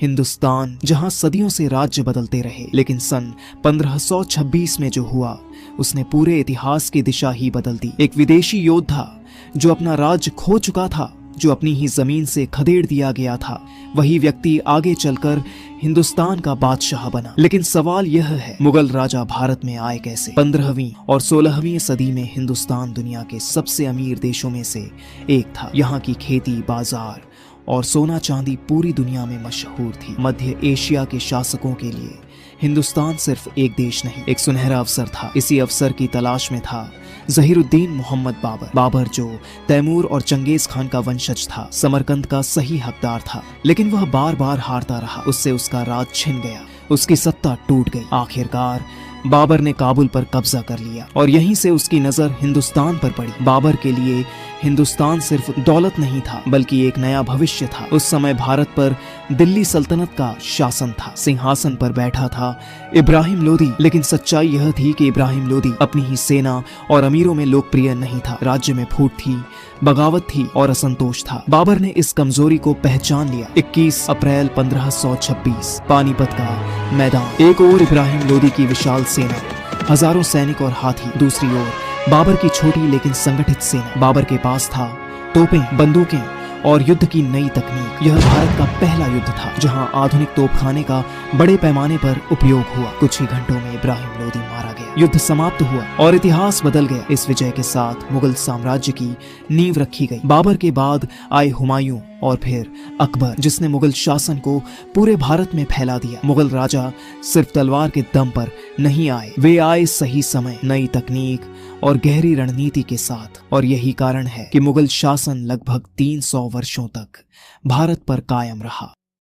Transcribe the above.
हिंदुस्तान जहां सदियों से राज्य बदलते रहे, लेकिन सन 1526 में जो हुआ उसने पूरे इतिहास की दिशा ही बदल दी। एक विदेशी योद्धा जो अपना राज्य खो चुका था, जो अपनी ही जमीन से खदेड़ दिया गया था, वही व्यक्ति आगे चलकर हिंदुस्तान का बादशाह बना। लेकिन सवाल यह है, मुगल राजा भारत में आए कैसे? 15वीं और 16वीं सदी में हिंदुस्तान दुनिया के सबसे अमीर देशों में से एक था। यहाँ की खेती, बाजार और सोना चांदी पूरी दुनिया में मशहूर थी। मध्य एशिया के शासकों के लिए हिंदुस्तान सिर्फ एक देश नहीं, एक सुनहरा अवसर था। इसी अवसर की तलाश में था जहीरुद्दीन मोहम्मद बाबर। बाबर जो तैमूर और चंगेज खान का वंशज था, समरकंद का सही हकदार था, लेकिन वह बार बार हारता रहा। उससे उसका राज छिन गया, उसकी सत्ता टूट गई। आखिरकार बाबर ने काबुल पर कब्जा कर लिया और यहीं से उसकी नजर हिंदुस्तान पर पड़ी। बाबर के लिए हिंदुस्तान सिर्फ दौलत नहीं था, बल्कि एक नया भविष्य था। उस समय भारत पर दिल्ली सल्तनत का शासन था। सिंहासन पर बैठा था इब्राहिम लोदी, लेकिन सच्चाई यह थी कि इब्राहिम लोदी अपनी ही सेना और अमीरों में लोकप्रिय नहीं था। राज्य में फूट थी, बगावत थी और असंतोष था। बाबर ने इस कमजोरी को पहचान लिया। 21 अप्रैल 1526 पानीपत का मैदान। एक ओर इब्राहिम लोदी की विशाल सेना, हजारों सैनिक और हाथी, दूसरी ओर बाबर की छोटी लेकिन संगठित सेना। बाबर के पास था तोपें, बंदूकें और युद्ध की नई तकनीक। यह भारत का पहला युद्ध था जहां आधुनिक तोपखाने का बड़े पैमाने पर उपयोग हुआ। कुछ ही घंटों में इब्राहिम लोदी मारा गया, युद्ध समाप्त हुआ और इतिहास बदल गया। इस विजय के साथ मुगल साम्राज्य की नींव रखी गई। बाबर के बाद आए हुमायूं और फिर अकबर, जिसने मुगल शासन को पूरे भारत में फैला दिया। मुगल राजा सिर्फ तलवार के दम पर नहीं आए, वे आए सही समय, नई तकनीक और गहरी रणनीति के साथ। और यही कारण है कि मुगल शासन लगभग 300 वर्षों तक भारत पर कायम रहा।